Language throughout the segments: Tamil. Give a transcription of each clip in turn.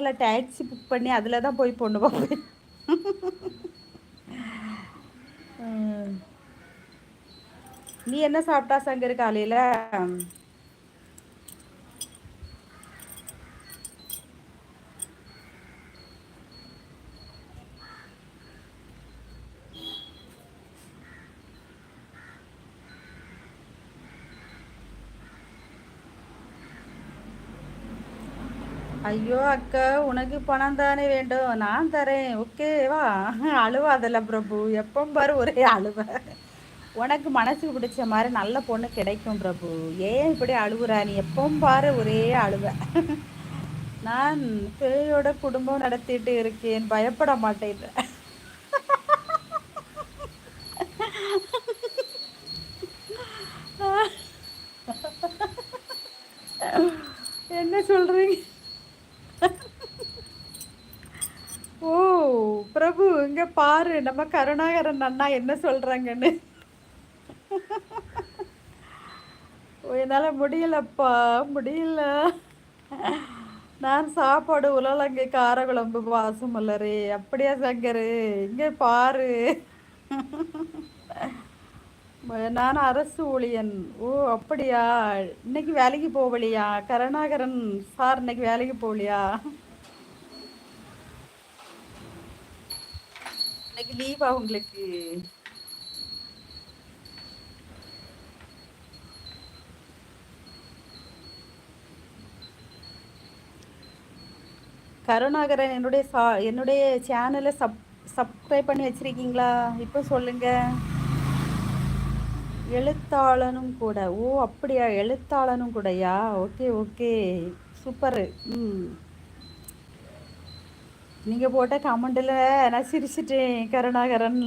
டாக்ஸி புக் பண்ணி அதில் தான் போய் பொண்ணு பார்ப்பேன். நீ என்ன சாப்பிட்டா சங்கர் காலையில்? ஐயோ அக்கா, உனக்கு பணம் தானே வேண்டும், நான் தரேன், ஓகேவா? அழுவாதல்ல பிரபு, எப்போ பாரு ஒரே அழுவ. உனக்கு மனசுக்கு பிடிச்ச மாதிரி நல்ல பொண்ணு கிடைக்கும் பிரபு. ஏன் இப்படி அழுகுறா நீ? எப்போ பாரு ஒரே அழுவ. நான் பேயோட குடும்பம் நடத்திட்டு இருக்கேன், பயப்பட மாட்டேன். என்ன சொல்றீங்க? ஓ பிரபு, இங்க பாரு நம்ம கருணாகரன் அண்ணா என்ன சொல்றாங்கன்னு. என்னால முடியலப்பா, முடியல. நான் சாப்பாடு உலலங்கை காரக்குழம்பு வாசமல்லரே. அப்படியா சங்கரு? இங்க பாரு. நான் அரசு ஊழியன். ஓ அப்படியா? இன்னைக்கு வேலைக்கு போகலையா கருணாகரன் சார்? இன்னைக்கு வேலைக்கு போகலையா? இன்னைக்கு லீவா உங்களுக்கு? கருணாகரன், என்னுடைய சேனலை சப்ஸ்கிரைப் பண்ணி வச்சிருக்கீங்களா? இப்போ சொல்லுங்க. எழுத்தாளனும் கூட. ஓ அப்படியா, எழுத்தாளனும் கூடயா? Okay okay, super. ம், நீங்கள் போட்ட கமெண்டில் நான் சிரிச்சிட்டேன் கருணாகரன்.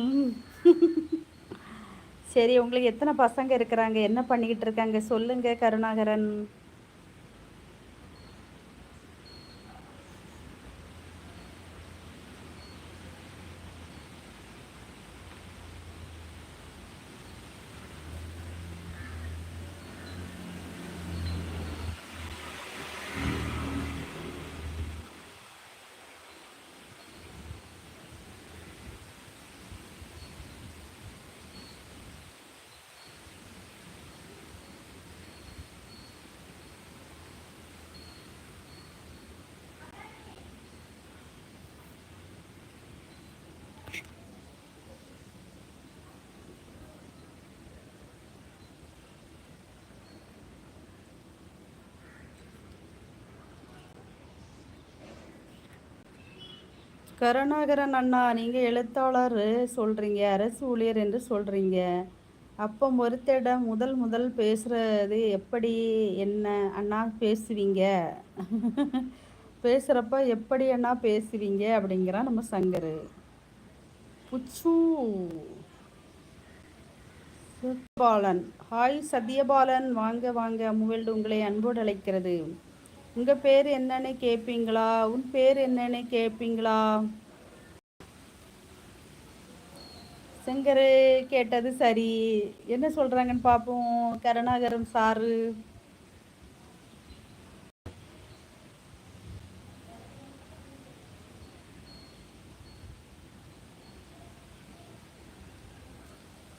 சரி, உங்களுக்கு எத்தனை பசங்க இருக்கிறாங்க, என்ன பண்ணிக்கிட்டு இருக்காங்க சொல்லுங்க கருணாகரன். கருணாகரன் அண்ணா, நீங்கள் எழுத்தாளர் சொல்கிறீங்க, அரசு ஊழியர் என்று சொல்கிறீங்க. அப்போ ஒருத்தரிடம் முதல் முதல் பேசுகிறது எப்படி, என்ன அண்ணா பேசுவீங்க? பேசுகிறப்ப எப்படி அண்ணா பேசுவீங்க அப்படிங்கிறான் நம்ம சங்கர். புச்சு சத்யபாலன், ஹாய் சத்யபாலன், வாங்க வாங்க, அம்முவேல்டு உங்களை அன்போடு அழைக்கிறது. உங்கள் பேர் என்னன்னு கேட்பீங்களா? உன் பேர் என்னன்னு கேட்பீங்களா? சங்கரு கேட்டது சரி, என்ன சொல்கிறாங்கன்னு பார்ப்போம். கருணாகரன் சாரு.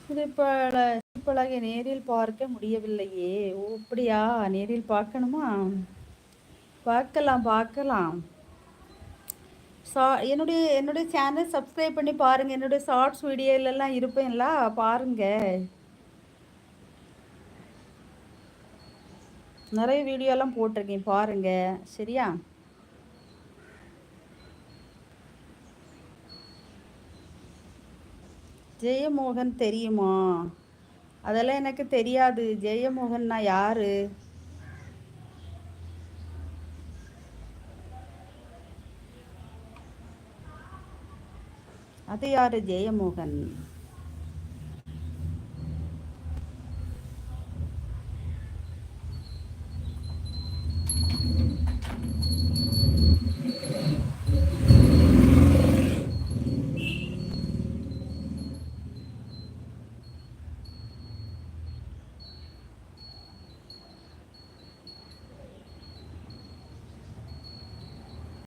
சிரிப்பழகை நேரில் பார்க்க முடியவில்லையே. ஓ அப்படியா, நேரில் பார்க்கணுமா? பார்க்கலாம் பார்க்கலாம். என்னுடைய சேனல் சப்ஸ்கிரைப் பண்ணி பாருங்கள். என்னுடைய ஷார்ட்ஸ் வீடியோலெல்லாம் இருப்பேன்ல, பாருங்கள். நிறைய வீடியோலாம் போட்டிருக்கேன், பாருங்கள். சரியா? ஜெயமோகன் தெரியுமா? அதெல்லாம் எனக்கு தெரியாது. ஜெயமோகன்னா யாரு? அது யாரு ஜெயமோகன்?